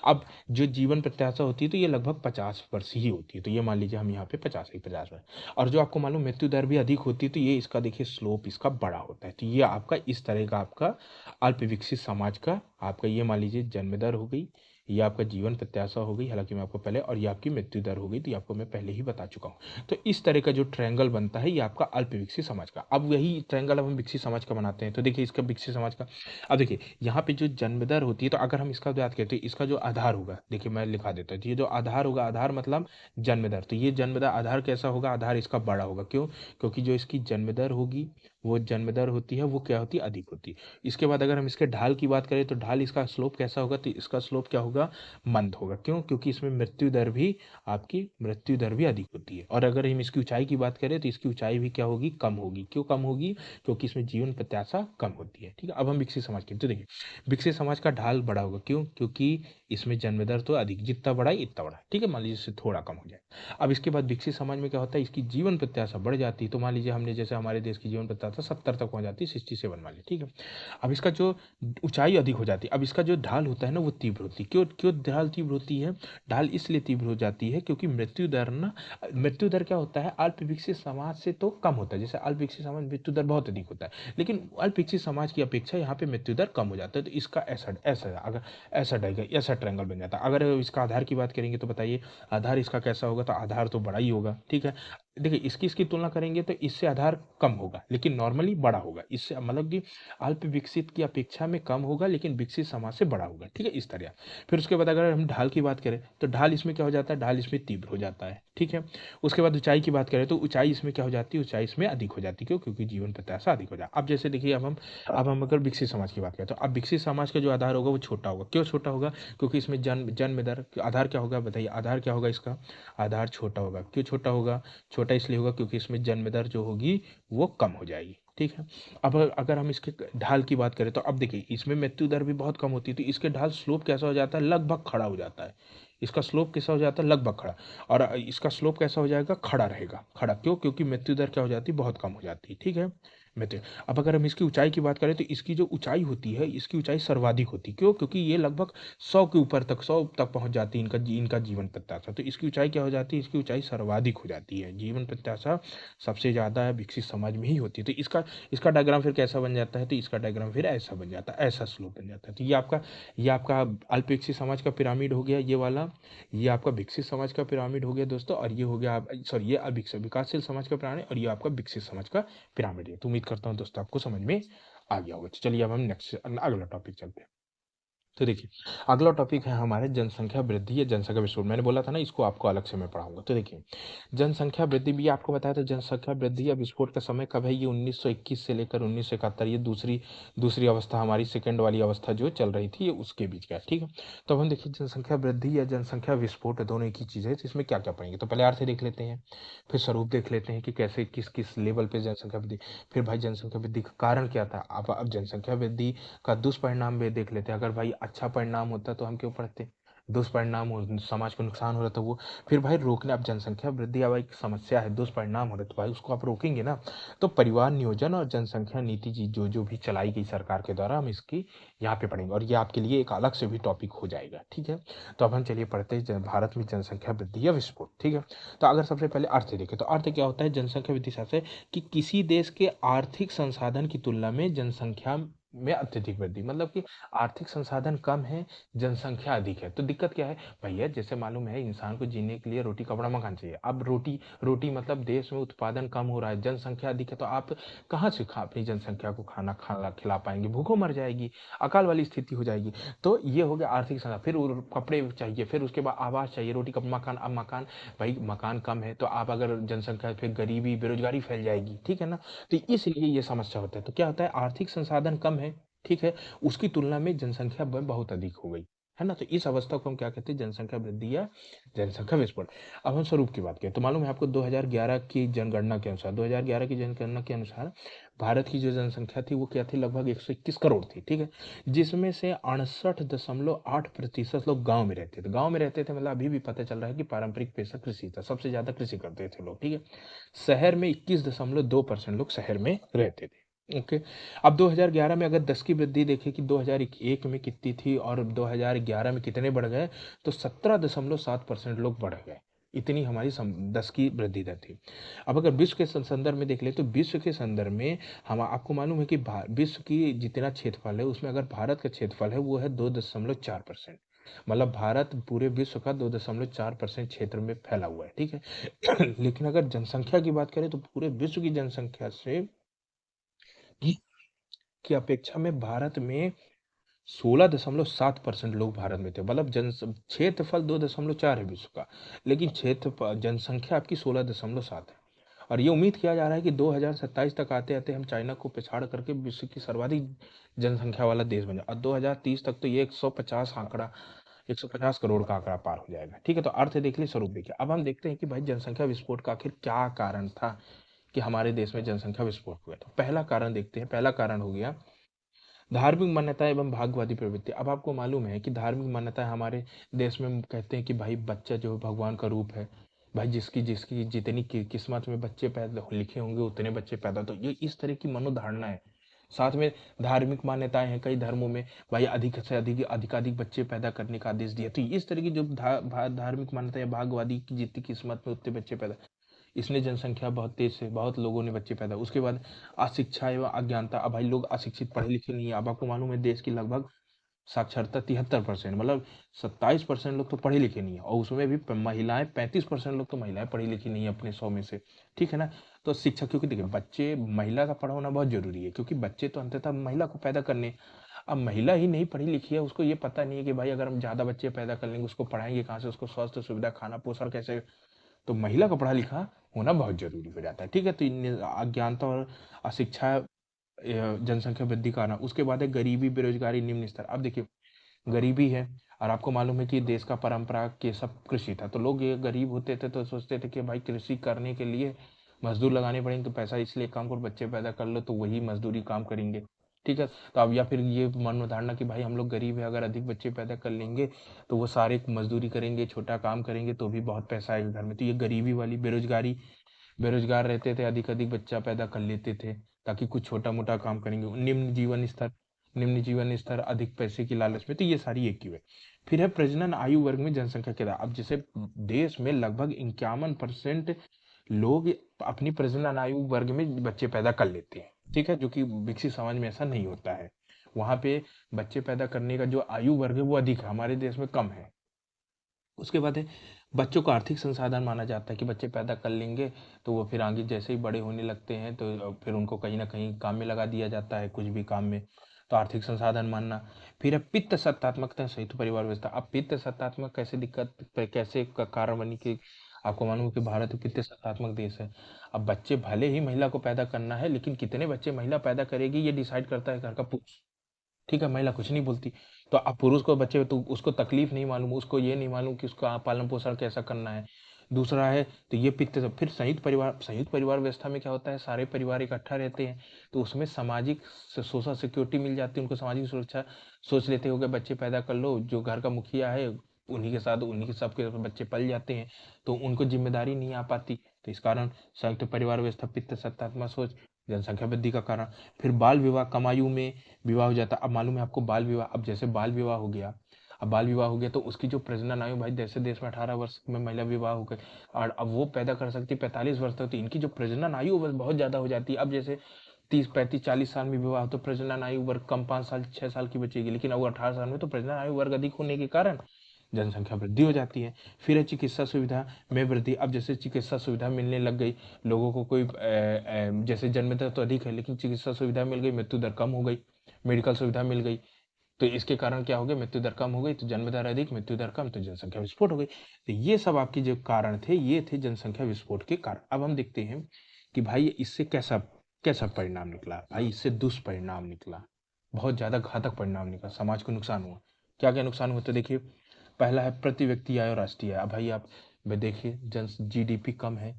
अब जो जीवन प्रत्याशा होती है तो ये लगभग 50 वर्ष ही होती है, तो ये मान लीजिए हम यहाँ पे 50 वर्ष। और जो आपको मालूम मृत्यु दर भी अधिक होती है, तो ये इसका देखिए स्लोप इसका बड़ा होता है। तो ये आपका इस तरह का आपका अल्प विकसित समाज का आपका ये मान लीजिए जन्म दर हो गई, ये आपका जीवन प्रत्याशा हो गई, हालांकि मैं आपको पहले, और ये आपकी मृत्यु दर हो गई, तो ये आपको मैं पहले ही बता चुका हूँ। तो इस तरह का जो ट्रायंगल बनता है ये आपका अल्प विकसित समाज का। अब वही ट्रायंगल अब हम विकसित समाज का बनाते हैं। तो देखिए इसका विकसित समाज का, अब देखिए यहाँ पे जो जन्म दर होती है, तो अगर हम इसका याद करते हैं, इसका जो आधार होगा, देखिए मैं लिखा देता हूँ, तो ये जो आधार होगा, आधार मतलब जन्म दर, तो ये जन्म दर आधार कैसा होगा, आधार इसका बड़ा होगा, क्यों, क्योंकि जो इसकी जन्म दर होगी वो जन्म दर होती है, वो क्या होती है, अधिक होती है। इसके बाद अगर हम इसके ढाल की बात करें तो ढाल इसका स्लोप कैसा होगा, तो इसका स्लोप क्या होगा, मंद होगा, क्यों, क्योंकि इसमें आपकी मृत्यु दर भी अधिक होती है। और अगर हम इसकी ऊंचाई की बात करें तो इसकी ऊंचाई भी क्या होगी, कम होगी, क्यों कम होगी, क्योंकि इसमें जीवन प्रत्याशा कम होती है, ठीक है। अब हम विकसित समाज की, तो देखिए विकसित समाज का ढाल बड़ा होगा, क्यों, क्योंकि इसमें जन्म दर तो अधिक, जितना बड़ा है इतना बड़ा, ठीक है, मान लीजिए इससे थोड़ा कम हो जाए। अब इसके बाद विकसित समाज में क्या होता है, इसकी जीवन प्रत्याशा बढ़ जाती है, तो मान लीजिए हमने जैसे हमारे देश की जीवन प्रत्याशा 70 तक पहुंच जाती है, 67 मान लीजिए, ठीक है। अब इसका जो ऊंचाई अधिक हो जाती है, अब इसका जो ढाल होता है ना वो तीव्र होती है, क्यों क्यों ढाल तीव्र होती है, ढाल इसलिए तीव्र हो जाती है क्योंकि मृत्यु दर क्या होता है, अल्प विकसित समाज से तो कम होता है। जैसे अल्प विकसित समाज मृत्यु दर बहुत अधिक होता है, लेकिन अल्प विकसित समाज की अपेक्षा यहाँ पे मृत्यु दर कम हो जाता है। तो इसका ऐसा ऐसा अगर ऐसा डायग्राम, ऐसा ट्रायंगल बन जाता है। अगर इसका आधार की बात करेंगे तो बताइए आधार इसका कैसा होगा, तो आधार तो बड़ा ही होगा, ठीक है। देखिए इसकी तुलना करेंगे तो इससे आधार कम होगा लेकिन नॉर्मली बड़ा होगा, इससे मतलब कि अल्प विकसित की अपेक्षा में कम होगा लेकिन विकसित समाज से बड़ा होगा, ठीक है, इस तरह। फिर उसके बाद अगर हम ढाल की बात करें तो ढाल इसमें क्या हो जाता है, ढाल इसमें तीव्र हो जाता है, ठीक है। उसके बाद ऊंचाई की बात करें तो ऊंचाई इसमें क्या हो जाती है, ऊंचाई इसमें अधिक हो जाती है, क्यों, क्योंकि जीवन प्रत्याशा अधिक हो जाता है। अब जैसे देखिए अब हम अगर विकसित समाज की बात करें तो अब विकसित समाज का जो आधार होगा वो छोटा होगा, क्यों छोटा होगा, क्योंकि इसमें जन्म दर, आधार क्या होगा बताइए, आधार क्या होगा, इसका आधार छोटा होगा, क्यों छोटा होगा, छोटा इसलिए होगा क्योंकि इसमें जन्म दर जो होगी वो कम हो जाएगी, ठीक है। अब अगर हम इसके ढाल की बात करें तो अब देखिए इसमें मृत्यु दर भी बहुत कम होती है, तो इसके ढाल स्लोप कैसा हो जाता है, लगभग खड़ा हो जाता है। इसका स्लोप कैसा हो जाता है, लगभग खड़ा। और इसका स्लोप कैसा हो जाएगा, खड़ा रहेगा, खड़ा, क्यों, क्योंकि मृत्यु दर क्या हो जाती है, बहुत कम हो जाती है, ठीक है, मृत्यु। अब अगर हम इसकी ऊंचाई की बात करें तो इसकी जो ऊंचाई होती है, इसकी ऊंचाई सर्वाधिक होती है, क्यों, क्योंकि ये लगभग 100 के ऊपर तक, 100 तक पहुंच जाती है इनका जीवन प्रत्याशा। तो इसकी ऊंचाई क्या हो जाती है, इसकी ऊंचाई सर्वाधिक हो जाती है, जीवन प्रत्याशा सबसे ज़्यादा विकसित समाज में ही होती है। तो इसका डायग्राम फिर कैसा बन जाता है, तो इसका डायग्राम फिर ऐसा बन जाता है, ऐसा स्लोप बन जाता है। तो ये आपका अल्प विकसित समाज का पिरामिड हो गया, ये वाला, ये आपका विकसित समाज का पिरामिड हो गया दोस्तों, और ये हो गया सॉरी ये विकासशील समाज का पिरामिड, और ये आपका विकसित समाज का पिरामिड है। तो उम्मीद करता हूँ दोस्तों आपको समझ में आ गया होगा। तो चलिए अब हम नेक्स्ट अगला टॉपिक चलते हैं। तो देखिए, अगला टॉपिक है हमारे जनसंख्या वृद्धि या जनसंख्या विस्फोट। मैंने बोला था ना इसको आपको अलग से मैं पढ़ाऊंगा। तो देखिए, जनसंख्या वृद्धि भी आपको बताया था। जनसंख्या वृद्धि या विस्फोट का समय कब है? ये 1921 से लेकर 1971, ये दूसरी दूसरी अवस्था, हमारी सेकंड वाली अवस्था जो चल रही थी, ये उसके बीच का है, ठीक है। तो अब हम देखिए जनसंख्या वृद्धि या जनसंख्या विस्फोट दोनों एक ही चीज़ है। तो इसमें क्या क्या पढ़ेंगे? तो पहले अर्थ देख लेते हैं, फिर स्वरूप देख लेते हैं कि कैसे किस किस लेवल पे जनसंख्या वृद्धि, फिर भाई जनसंख्या वृद्धि का कारण क्या था। अब जनसंख्या वृद्धि का दुष्परिणाम भी देख लेते हैं। अगर भाई अच्छा परिणाम होता तो हम क्यों पढ़ते? दुष्परिणाम हो, समाज को नुकसान हो रहा था वो, फिर भाई रोकने। अब जनसंख्या वृद्धि अब एक समस्या है, दुष्परिणाम हो रहे तो भाई उसको आप रोकेंगे ना। तो परिवार नियोजन और जनसंख्या नीति जी जो जो भी चलाई गई सरकार के द्वारा, हम इसकी यहाँ पे पढ़ेंगे और ये आपके लिए एक अलग से भी टॉपिक हो जाएगा, ठीक है। तो अब हम चलिए पढ़ते हैं भारत में जनसंख्या वृद्धि या विस्फोट, ठीक है। तो अगर सबसे पहले अर्थ देखें तो अर्थ क्या होता है जनसंख्या वृद्धि से, कि किसी देश के आर्थिक संसाधन की तुलना में जनसंख्या में अत्यधिक वृद्धि, मतलब कि आर्थिक संसाधन कम है, जनसंख्या अधिक है। तो दिक्कत क्या है भैया? जैसे मालूम है इंसान को जीने के लिए रोटी कपड़ा मकान चाहिए। अब रोटी रोटी मतलब देश में उत्पादन कम हो रहा है, जनसंख्या अधिक है, तो आप कहाँ से अपनी जनसंख्या को खाना खाना खिला पाएंगे? भूखों मर जाएगी, अकाल वाली स्थिति हो जाएगी। तो ये हो गया आर्थिक संसाधन। फिर कपड़े चाहिए, फिर उसके बाद आवास चाहिए, रोटी कपड़ा मकान। अब मकान, भाई मकान कम है तो आप अगर जनसंख्या, फिर गरीबी बेरोजगारी फैल जाएगी, ठीक है ना। तो इसलिए ये समस्या होता है। तो क्या होता है, आर्थिक संसाधन कम है, ठीक है, उसकी तुलना में जनसंख्या बहुत अधिक हो गई, है ना। तो इस अवस्था को हम क्या कहते हैं? जनसंख्या वृद्धि या जनसंख्या विस्फोट। अब हम स्वरूप की बात करें तो मालूम है आपको 2011 की जनगणना के अनुसार, 2011 की जनगणना के अनुसार भारत की जो जनसंख्या थी वो क्या थी? लगभग 121 करोड़ थी, ठीक है। जिसमें से 68.8% लोग गांव में रहते थे। गांव में रहते थे मतलब अभी भी पता चल रहा है कि पारंपरिक पेशा कृषि था, सबसे ज्यादा कृषि करते थे लोग, ठीक है। शहर में 21.2% लोग शहर में रहते थे, ओके। अब 2011 में अगर 10 की वृद्धि देखें कि 2001 में कितनी थी और 2011 में कितने बढ़ गए, तो 17.7% लोग बढ़ गए। इतनी हमारी 10 की वृद्धि दर थी। अब अगर विश्व के संदर्भ में देख ले तो विश्व के संदर्भ में हम आपको मालूम है कि विश्व की जितना क्षेत्रफल है उसमें अगर भारत का क्षेत्रफल है वो है 2.4%। मतलब भारत पूरे विश्व का 2.4% क्षेत्र में फैला हुआ है, ठीक है। लेकिन अगर जनसंख्या की बात करें तो पूरे विश्व की जनसंख्या से की अपेक्षा में भारत में 16.7% लोग भारत में थे। मतलब जन क्षेत्रफल 2.4 है विश्व का, लेकिन क्षेत्र जनसंख्या आपकी 16.7 है। और ये उम्मीद किया जा रहा है कि 2027 तक आते आते हम चाइना को पिछाड़ करके विश्व की सर्वाधिक जनसंख्या वाला देश बन जाए, और 2030 तक तो ये 150 करोड़ का आंकड़ा पार हो जाएगा, ठीक है। तो अर्थ देख ली, स्वरूप देखिए। अब हम देखते हैं कि भाई जनसंख्या विस्फोट का आखिर क्या कारण था कि हमारे देश में जनसंख्या विस्फोट हुआ। तो पहला कारण देखते हैं। पहला कारण हो गया धार्मिक मान्यता एवं भागवादी प्रवृत्ति। अब आपको मालूम है कि धार्मिक मान्यता हमारे देश में कहते हैं कि भाई बच्चा जो भगवान का रूप है। भाई जिसकी जिसकी जितनी किस्मत में बच्चे पैदा लिखे होंगे उतने बच्चे पैदा, तो ये इस तरह की मनोधारणा है। साथ में धार्मिक मान्यताएं हैं कई धर्मों में, भाई अधिक से अधिकाधिक बच्चे पैदा करने का आदेश दिया। तो इस तरह की जो धार्मिक मान्यता है, भागवादी की जितनी किस्मत में उतने बच्चे पैदा, इसने जनसंख्या बहुत तेज से बहुत लोगों ने बच्चे पैदा। उसके बाद अशिक्षा एवं अज्ञानता। अब भाई लोग अशिक्षित पढ़े लिखे नहीं है। अब आपको मालूम है देश की लगभग साक्षरता 73%, मतलब 27% लोग तो पढ़े लिखे नहीं है, और उसमें भी महिलाएं 35% लोग तो महिलाएं पढ़ी लिखी नहीं है अपने 100 में से, ठीक है ना। तो शिक्षा, क्योंकि देखिए बच्चे, महिला का पढ़ा होना बहुत जरूरी है, क्योंकि बच्चे तो अंततः महिला को पैदा करने। अब महिला ही नहीं पढ़ी लिखी है, उसको ये पता नहीं है कि भाई अगर हम ज्यादा बच्चे पैदा कर लेंगे उसको पढ़ाएंगे कहाँ से, उसको स्वास्थ्य सुविधा खाना पोषण कैसे। तो महिला का पढ़ा लिखा होना बहुत जरूरी हो जाता है, ठीक है। तो अज्ञानता और अशिक्षा जनसंख्या वृद्धि का कारण। उसके बाद है गरीबी बेरोजगारी निम्न स्तर। अब देखिए गरीबी है, और आपको मालूम है कि देश का परंपरा के सब कृषि था, तो लोग ये गरीब होते थे तो सोचते थे कि भाई कृषि करने के लिए मजदूर लगाने पड़ेंगे, तो पैसा इसलिए काम करो, बच्चे पैदा कर लो तो वही मजदूरी काम करेंगे, ठीक है। तो अब या फिर ये मनोधारणा कि भाई हम लोग गरीब है, अगर अधिक बच्चे पैदा कर लेंगे तो वो सारे मजदूरी करेंगे, छोटा काम करेंगे तो भी बहुत पैसा आएगा घर में। तो ये गरीबी वाली बेरोजगारी, बेरोजगार रहते थे, अधिक अधिक बच्चा पैदा कर लेते थे ताकि कुछ छोटा मोटा काम करेंगे। निम्न जीवन स्तर अधिक पैसे की लालच में। तो ये सारी एक ही है। फिर है प्रजनन आयु वर्ग में जनसंख्या के, अब जैसे देश में लगभग 51% लोग अपनी प्रजनन आयु वर्ग में बच्चे पैदा कर लेते हैं, ठीक है, जो कि विकसित समाज में ऐसा नहीं होता है। वहां पे बच्चे पैदा करने का जो आयु वर्ग है वो अधिक है, हमारे देश में कम है। उसके बाद है बच्चों को आर्थिक संसाधन माना जाता है कि बच्चे पैदा कर लेंगे तो वो फिर आगे जैसे ही बड़े होने लगते हैं तो फिर उनको कहीं ना कहीं काम में लगा दिया जाता है, कुछ भी काम में। तो आर्थिक संसाधन मानना। फिर है पित्त सत्तात्मकता संयुक्त परिवार व्यवस्था। अब पित्त सत्तात्मक कैसे दिक्कत कैसे का कारण बनी कि आपको मालूम है कि भारत पित्त सत्तात्मक देश है। अब बच्चे भले ही महिला को पैदा करना है, लेकिन कितने बच्चे महिला पैदा करेगी ये डिसाइड करता है घर का पुरुष। ठीक है, महिला कुछ नहीं बोलती। तो अब पुरुष को बच्चे तो उसको तकलीफ नहीं मालूम, उसको ये नहीं मालूम कि उसका पालन पोषण कैसा करना है। दूसरा है तो ये पित्त फिर संयुक्त परिवार व्यवस्था में क्या होता है, सारे परिवार इकट्ठा रहते हैं तो उसमें सामाजिक सोशल सिक्योरिटी मिल जाती है उनको, सामाजिक सुरक्षा। सोच लेते हो गए बच्चे पैदा कर लो, जो घर का मुखिया है उन्हीं के साथ उन्हीं के सबके बच्चे पल जाते हैं, तो उनको जिम्मेदारी नहीं आ पाती। तो इस कारण संयुक्त परिवार व्यवस्था पित्त सत्तात्मक सोच, जनसंख्या वृद्धि का कारण। फिर बाल विवाह, कम आयु में विवाह हो जाता। अब मालूम है आपको बाल विवाह, अब जैसे बाल विवाह हो गया, अब बाल विवाह हो गया तो उसकी जो प्रजनन आयु, भाई जैसे देश में 18 वर्ष में महिला विवाह हो गई और अब वो पैदा कर सकती है 45 वर्ष तक, तो इनकी जो प्रजनन आयु बहुत ज्यादा हो जाती है। अब जैसे 30 35 40 साल में विवाह तो प्रजनन आयु वर्ग कम 5 साल 6 साल की बचेगी, लेकिन अब 18 साल में तो प्रजनन आयु वर्ग अधिक होने के कारण जनसंख्या वृद्धि हो जाती है। फिर है चिकित्सा सुविधा में वृद्धि। अब जैसे चिकित्सा सुविधा मिलने लग गई लोगों को, कोई जैसे जन्म दर तो अधिक है लेकिन चिकित्सा सुविधा मिल गई, मृत्यु दर कम हो गई, मेडिकल सुविधा मिल गई, तो इसके कारण क्या हो गया, मृत्यु दर कम हो गई, तो जन्म दर अधिक मृत्यु दर कम, तो जनसंख्या विस्फोट हो गई। तो ये सब आपके जो कारण थे ये थे जनसंख्या विस्फोट के कारण। अब हम देखते हैं कि भाई इससे कैसा कैसा परिणाम निकला। भाई इससे दुष्परिणाम निकला, बहुत ज्यादा घातक परिणाम निकला, समाज को नुकसान हुआ। क्या क्या नुकसान हुआ तो देखिए, पहला है प्रति व्यक्ति आय और राष्ट्रीय आय। अब भाई आप देखिए जन जीडीपी कम है,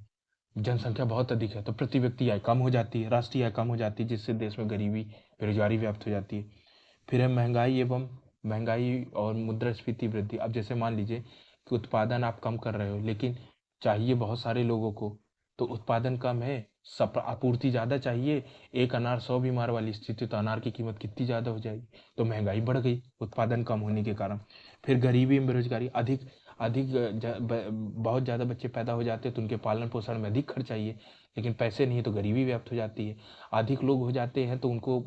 जनसंख्या बहुत अधिक है, तो प्रति व्यक्ति आय कम हो जाती है, राष्ट्रीय आय कम हो जाती है, जिससे देश में गरीबी बेरोजगारी व्याप्त हो जाती है। फिर है महंगाई और मुद्रास्फीति वृद्धि। अब जैसे मान लीजिए कि उत्पादन आप कम कर रहे हो लेकिन चाहिए बहुत सारे लोगों को, तो उत्पादन कम है, सब आपूर्ति ज़्यादा चाहिए, एक अनार 100 बीमार वाली स्थिति, तो अनार की कीमत कितनी ज़्यादा हो जाएगी, तो महंगाई बढ़ गई उत्पादन कम होने के कारण। फिर गरीबी में बेरोजगारी, अधिक अधिक बहुत ज़्यादा बच्चे पैदा हो जाते हैं तो उनके पालन पोषण में अधिक खर्च चाहिए, लेकिन पैसे नहीं है तो गरीबी व्याप्त हो जाती है। अधिक लोग हो जाते हैं तो उनको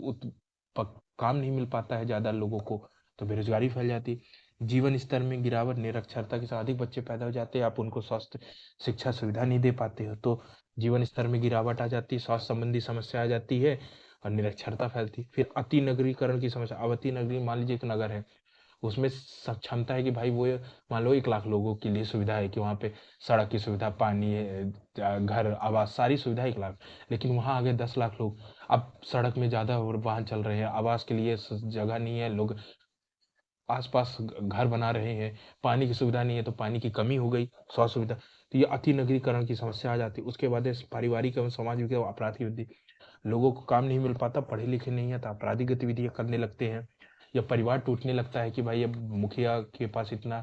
काम नहीं मिल पाता है ज़्यादा लोगों को, तो बेरोजगारी फैल जाती है। जीवन स्तर में गिरावट, निरक्षरता के साथ अधिक बच्चे पैदा हो जाते हैं, आप उनको स्वास्थ्य शिक्षा सुविधा नहीं दे पाते हो तो जीवन स्तर में गिरावट आ जाती है, स्वास्थ्य संबंधी समस्या आ जाती है और निरक्षरता फैलती है। फिर अति नगरीकरण की समस्या। अब अति नगरी, मान लीजिए एक नगर है, उसमें क्षमता है कि भाई वो मान लो 1 लाख लोगों के लिए सुविधा है कि वहाँ पे सड़क की सुविधा, पानी, घर, आवास, सारी सुविधा 1 लाख, लेकिन वहाँ आगे 10 लाख लोग। अब सड़क में ज़्यादा वाहन चल रहे हैं, आवास के लिए जगह नहीं है, लोग आसपास घर बना रहे हैं, पानी की सुविधा नहीं है तो पानी की कमी हो गई, स्वास्थ्य सुविधा, तो ये अति नगरीकरण की समस्या आ जाती है। उसके बाद है पारिवारिक एवं सामाजिक अपराध की वृद्धि। लोगों को काम नहीं मिल पाता, पढ़े लिखे नहीं है तो आपराधिक गतिविधियां करने लगते हैं, या परिवार टूटने लगता है कि भाई अब मुखिया के पास इतना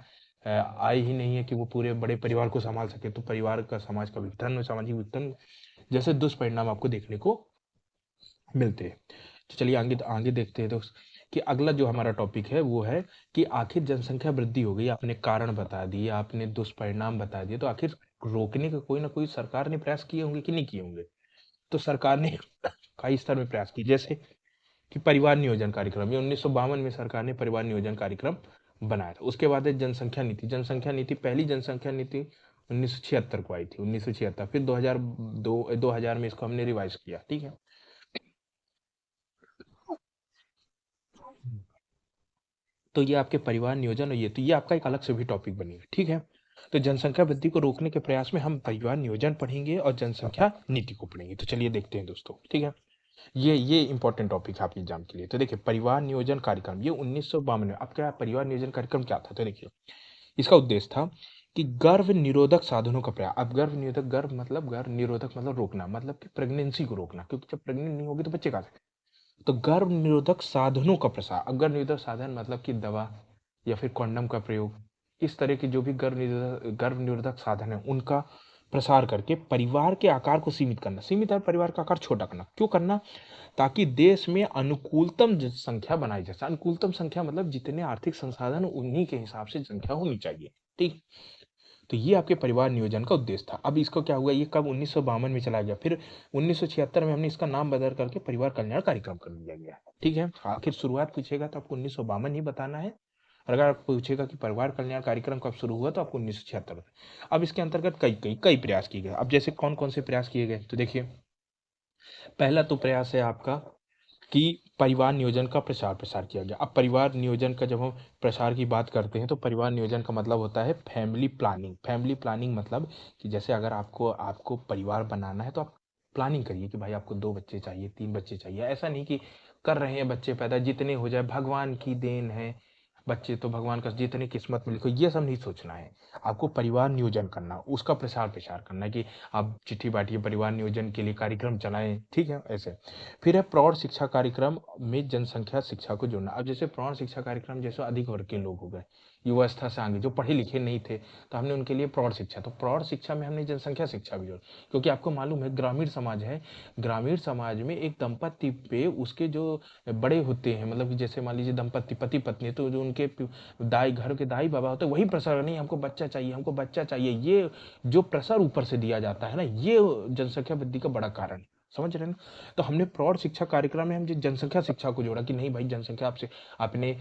आय ही नहीं है कि वो पूरे बड़े परिवार को संभाल सके, तो परिवार का, समाज का विघटन, सामाजिक विघटन जैसे दुष्परिणाम आपको देखने को मिलते हैं। तो चलिए आगे आगे देखते हैं दोस्त, कि अगला जो हमारा टॉपिक है वो है कि आखिर जनसंख्या वृद्धि हो गई, आपने कारण बता दिए, आपने दुष्परिणाम बता दिए, तो आखिर रोकने का कोई ना कोई सरकार ने प्रयास किए होंगे कि नहीं किए होंगे। तो सरकार ने कई स्तर में प्रयास किए, जैसे कि परिवार नियोजन कार्यक्रम, ये 1952 में सरकार ने परिवार नियोजन कार्यक्रम बनाया था। उसके बाद है जनसंख्या नीति। जनसंख्या नीति, पहली जनसंख्या नीति 1976 को आई थी, 1976। फिर 2000 में इसको हमने रिवाइज किया, ठीक है। तो ये आपके परिवार नियोजन और ये आपका एक अलग से भी टॉपिक बनेगा, ठीक है। तो जनसंख्या वृद्धि को रोकने के प्रयास में हम परिवार नियोजन पढ़ेंगे और जनसंख्या नीति को पढ़ेंगे। तो चलिए देखते हैं दोस्तों, ठीक है। ये इंपॉर्टेंट टॉपिक है आपके एग्जाम के लिए। तो देखिए परिवार नियोजन कार्यक्रम, ये 1952 में। अब क्या परिवार नियोजन कार्यक्रम क्या था, तो देखिए इसका उद्देश्य था कि गर्भ निरोधक साधनों का प्रयास। अब गर्भ निरोधक, गर्भ निरोधक मतलब रोकना, मतलब कि प्रेगनेंसी को रोकना, क्योंकि जब प्रेग्नेंट नहीं होगी तो बच्चे कहाँ से। तो गर्भ निरोधक साधनों का प्रसार। अब गर्भ निरोधक साधन मतलब कि दवा या फिर कॉन्डम का प्रयोग, इस तरह के जो भी गर्भ निरोधक साधन है उनका प्रसार करके परिवार के आकार को सीमित करना, सीमित और परिवार का आकार छोटा करना। क्यों करना, ताकि देश में अनुकूलतम संख्या बनाई जा सके। अनुकूलतम संख्या मतलब जितने आर्थिक संसाधन उन्हीं के हिसाब से संख्या होनी चाहिए, ठीक। तो ये आपके परिवार नियोजन का उद्देश्य था। अब इसको क्या हुआ, ये कब 1952 में चला गया, फिर 1976 में हमने इसका नाम बदल करके परिवार कल्याण कार्यक्रम कर दिया गया, ठीक है। आखिर शुरुआत पूछेगा तो आपको 1952 ही बताना है, और अगर आप पूछेगा कि परिवार कल्याण कार्यक्रम कब शुरू हुआ, तो आपको 1976 में। अब इसके अंतर्गत कई प्रयास किए गए। अब जैसे कौन कौन से प्रयास किए गए, तो देखिए, पहला तो प्रयास है आपका कि परिवार नियोजन का प्रचार प्रसार किया गया। अब परिवार नियोजन का जब हम प्रसार की बात करते हैं, तो परिवार नियोजन का मतलब होता है फैमिली प्लानिंग। फैमिली प्लानिंग मतलब कि जैसे अगर आपको आपको परिवार बनाना है, तो आप प्लानिंग करिए कि भाई आपको 2 बच्चे चाहिए, 3 बच्चे चाहिए। ऐसा नहीं कि कर रहे हैं बच्चे पैदा, जितने हो जाए भगवान की देन है, बच्चे तो भगवान का, जितनी किस्मत में लिखो, ये सब नहीं सोचना है। आपको परिवार नियोजन करना, उसका प्रसार प्रचार करना है कि आप चिट्ठी बांटिए, परिवार नियोजन के लिए कार्यक्रम चलाएं, ठीक है, ऐसे। फिर है प्रौढ़ शिक्षा कार्यक्रम में जनसंख्या शिक्षा को जोड़ना। अब जैसे प्रौढ़ शिक्षा कार्यक्रम, जैसे अधिक वर्ग के लोग हो गए, युवावस्था से आगे जो पढ़े लिखे नहीं थे, तो हमने उनके लिए प्रौढ़ शिक्षा, तो प्रौढ़ शिक्षा में हमने जनसंख्या शिक्षा भी जोड़ी। क्योंकि आपको मालूम है ग्रामीण समाज है, ग्रामीण समाज में एक दंपत्ति पे उसके जो बड़े होते हैं, मतलब कि जैसे मान लीजिए दंपत्ति पति पत्नी, तो जो उनके दाई घर के दाई बाबा होते हैं, वही प्रेशर, नहीं हमको बच्चा चाहिए, हमको बच्चा चाहिए, ये जो प्रेशर ऊपर से दिया जाता है ना, ये जनसंख्या वृद्धि का बड़ा कारण है। समझ रहे हैं ना? तो हमने प्रौढ़ शिक्षा कार्यक्रम में हम जो जनसंख्या शिक्षा को जोड़ा कि नहीं भाई, जनसंख्या आपसे अपने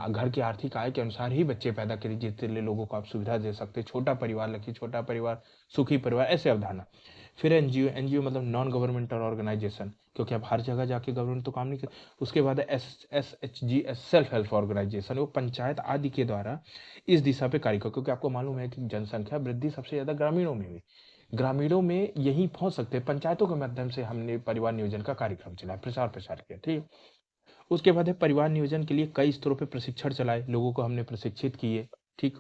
घर की आर्थिक आय के अनुसार ही बच्चे पैदा करिए, जितने लोगों को आप सुविधा दे सकते हैं। छोटा परिवार रखिए, छोटा परिवार सुखी परिवार, ऐसे अवधारणा। फिर एनजीओ, एनजीओ मतलब नॉन गवर्नमेंटल ऑर्गेनाइजेशन, क्योंकि अब हर जगह जाके गवर्नमेंट तो काम नहीं कर। उसके बाद SHG सेल्फ हेल्प ऑर्गेनाइजेशन, वो पंचायत आदि के द्वारा इस दिशा पे कार्य कर, क्योंकि आपको मालूम है कि जनसंख्या वृद्धि सबसे ज्यादा ग्रामीणों में हुई। ग्रामीणों में यही पहुंच सकते हैं, पंचायतों के माध्यम से हमने परिवार नियोजन का कार्यक्रम चलाया, प्रचार प्रसार किया, ठीक है। उसके बाद है परिवार नियोजन के लिए कई स्तरों पे प्रशिक्षण चलाए, लोगों को हमने प्रशिक्षित किए, ठीक।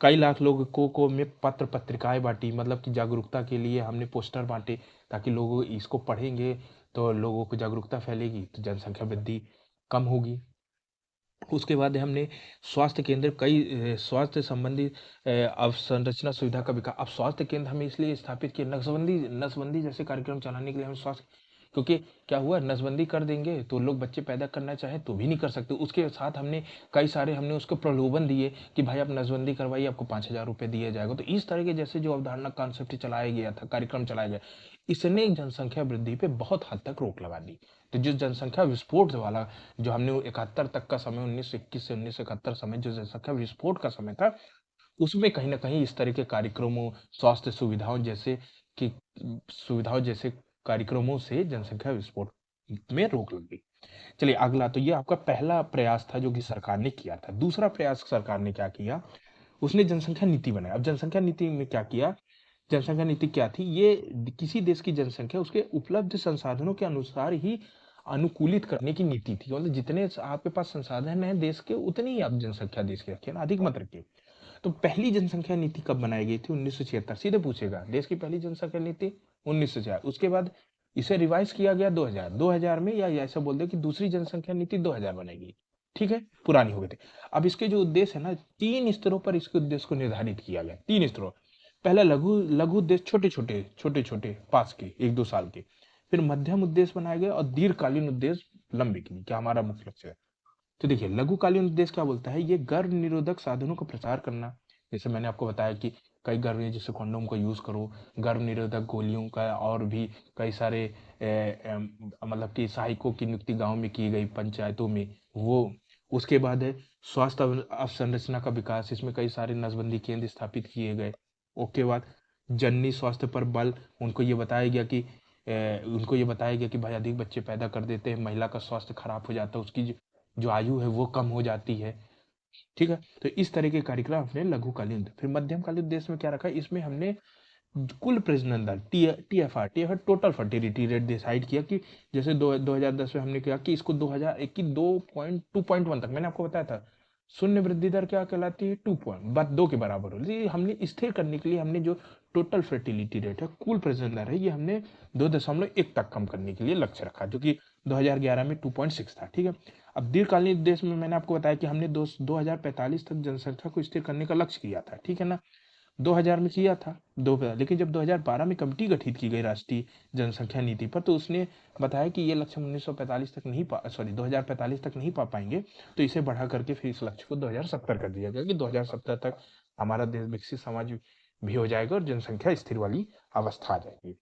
कई लाख लोगों को में पत्र पत्रिकाएं बांटी, मतलब कि जागरूकता के लिए हमने पोस्टर बांटे, ताकि लोग इसको पढ़ेंगे तो लोगों को जागरूकता फैलेगी, तो जनसंख्या वृद्धि कम होगी। उसके बाद हमने स्वास्थ्य केंद्र, कई स्वास्थ्य संबंधी अवसंरचना सुविधा का विकास। अब स्वास्थ्य केंद्र हमें इसलिए स्थापित किए, नसबंदी नसबंदी जैसे कार्यक्रम चलाने के लिए हमें स्वास्थ्य, क्योंकि क्या हुआ, नसबंदी कर देंगे तो लोग बच्चे पैदा करना चाहें तो भी नहीं कर सकते। उसके साथ हमने कई सारे हमने उसको प्रलोभन दिए कि भाई आप नसबंदी करवाइए, आपको 5,000 रुपये दिया जाएगा। तो इस तरह के जैसे जो अवधारणा कॉन्सेप्ट चलाया गया था, कार्यक्रम चलाया गया, इसने जनसंख्या वृद्धि पे बहुत हद तक रोक लगा दी। तो जो जनसंख्या विस्फोट वाला, जो हमने 71 तक का समय, 1921 से 1971 समय, जो जनसंख्या विस्फोट का समय था, उसमें कहीं ना कहीं इस तरह के कार्यक्रमों, स्वास्थ्य की सुविधाओं जैसे कार्यक्रमों से जनसंख्या विस्फोट में रोक लग गई। चलिए अगला, तो ये आपका पहला प्रयास था जो कि सरकार ने किया था। दूसरा प्रयास सरकार ने क्या किया, उसने जनसंख्या नीति बनाया। अब जनसंख्या नीति में क्या किया, जनसंख्या नीति क्या थी, ये किसी देश की जनसंख्या उसके उपलब्ध संसाधनों के अनुसार ही अनुकूलित करने की नीति थी। मतलब जितने आपके पास संसाधन है देश के, उतनी ही आप जनसंख्या देश की रखिए ना, अधिक मत रखिए। तो पहली जनसंख्या नीति कब बनाई गई थी, 1976। सीधे पूछेगा, देश की पहली जनसंख्या नीति 1976। उसके बाद इसे रिवाइज किया गया 2000 में, या ऐसा बोल दे कि दूसरी जनसंख्या नीति 2000 बनाई गई, ठीक है, पुरानी हो गई थी। अब इसके जो उद्देश्य है ना, 3 स्तरों पर इसके उद्देश्य को निर्धारित किया गया, 3 स्तरों। पहला लघु लघु उद्देश्य, छोटे छोटे पास के, 1-2 साल के। फिर मध्यम उद्देश्य बनाए गए, और दीर्घकालीन उद्देश्य लंबे के लिए, क्या हमारा मुख्य लक्ष्य है। तो देखिए लघुकालीन उद्देश्य क्या बोलता है, ये गर्भ निरोधक साधनों का प्रचार करना। जैसे मैंने आपको बताया कि कई गर्भ, जैसे कॉन्डोम का यूज करो, गर्भ निरोधक गोलियों का, और भी कई सारे मतलब कि सहायकों की नियुक्ति गांव में की गई, पंचायतों में वो। उसके बाद है स्वास्थ्य अवसंरचना का विकास, इसमें कई सारे नसबंदी केंद्र स्थापित किए गए। उसके बाद जननी स्वास्थ्य पर बल, उनको ये बताया गया कि भाई अधिक बच्चे पैदा कर देते हैं, महिला का स्वास्थ्य खराब हो जाता है, उसकी जो आयु है वो कम हो जाती है, ठीक है। तो इस तरह के कार्यक्रम हमने लघुकालीन। फिर मध्यमकालीन देश में क्या रखा, इसमें हमने कुल प्रजनन दर, TFR total fertility rate decide किया कि जैसे 2010 में हमने किया कि इसको 2001 की 2.1 तक, मैंने आपको बताया था शून्य वृद्धि दर क्या कहलाती है, 2 के बराबर हो। ये हमने स्थिर करने के लिए हमने जो टोटल फर्टिलिटी रेट है, कुल प्रजनन दर है, ये हमने 2.1 तक कम करने के लिए लक्ष्य रखा, जो कि 2011 में 2.6 था, ठीक है। अब दीर्घकालीन देश में मैंने आपको बताया कि हमने 2045 तक जनसंख्या को स्थिर करने का लक्ष्य किया था, ठीक है ना। 2000 में किया था, लेकिन जब 2012 में कमेटी गठित की गई राष्ट्रीय जनसंख्या नीति पर, तो उसने बताया कि ये लक्ष्य 1945 तक नहीं 2045 तक नहीं पा पाएंगे, तो इसे बढ़ा करके फिर इस लक्ष्य को 2070 कर दिया गया कि 2070 तक हमारा देश विकसित समाज भी हो जाएगा और जनसंख्या स्थिर वाली अवस्था आ जाएगी।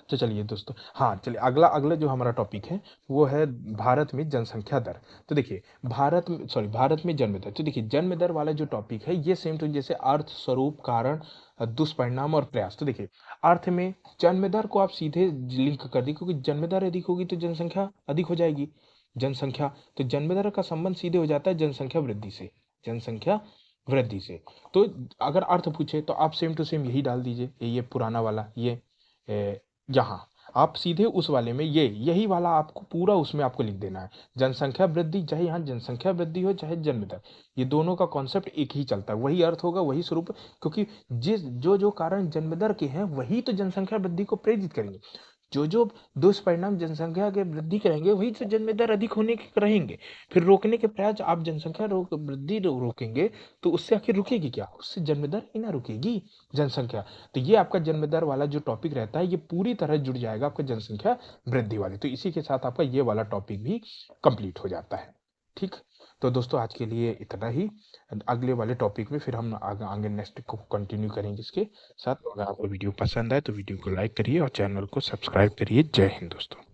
तो चलिए दोस्तों, हाँ, चलिए अगला अगला जो हमारा टॉपिक है वो है भारत में जनसंख्या दर। तो देखिए भारत में जन्म दर। तो देखिए जन्म दर वाला जो टॉपिक है ये सेम टू जैसे अर्थ, स्वरूप, कारण, दुष्परिणाम और प्रयास। तो देखिए अर्थ में जन्म दर को आप सीधे लिंक कर दी, क्योंकि जन्म दर अधिक होगी तो जनसंख्या अधिक हो जाएगी। जनसंख्या, तो जन्म दर का संबंध सीधे हो जाता है जनसंख्या वृद्धि से, जनसंख्या वृद्धि से। तो अगर अर्थ पूछे तो आप सेम टू सेम यही डाल दीजिए, ये पुराना वाला, ये यहाँ आप सीधे उस वाले में ये यही वाला आपको पूरा उसमें आपको लिख देना है। जनसंख्या वृद्धि, चाहे यहाँ जनसंख्या वृद्धि हो चाहे जन्म दर, ये दोनों का कॉन्सेप्ट एक ही चलता है, वही अर्थ होगा, वही स्वरूप। क्योंकि जिस जो जो कारण जन्म दर के हैं वही तो जनसंख्या वृद्धि को प्रेरित करेंगे। जो जो दुष्परिणाम जनसंख्या के वृद्धि करेंगे वही तो जन्म दर अधिक होने के रहेंगे। फिर रोकने के प्रयास, आप जनसंख्या वृद्धि रोकेंगे तो उससे आखिर रुकेगी क्या? उससे जन्म दर ही ना रुकेगी, जनसंख्या। तो ये आपका जन्म दर वाला जो टॉपिक रहता है ये पूरी तरह जुड़ जाएगा आपका जनसंख्या वृद्धि वाले। तो इसी के साथ आपका ये वाला टॉपिक भी कंप्लीट हो जाता है। ठीक, तो दोस्तों आज के लिए इतना ही। अगले वाले टॉपिक में फिर हम आगे नेक्स्ट को कंटिन्यू करेंगे इसके साथ। अगर आपको वीडियो पसंद आए तो वीडियो को लाइक करिए और चैनल को सब्सक्राइब करिए। जय हिंद दोस्तों।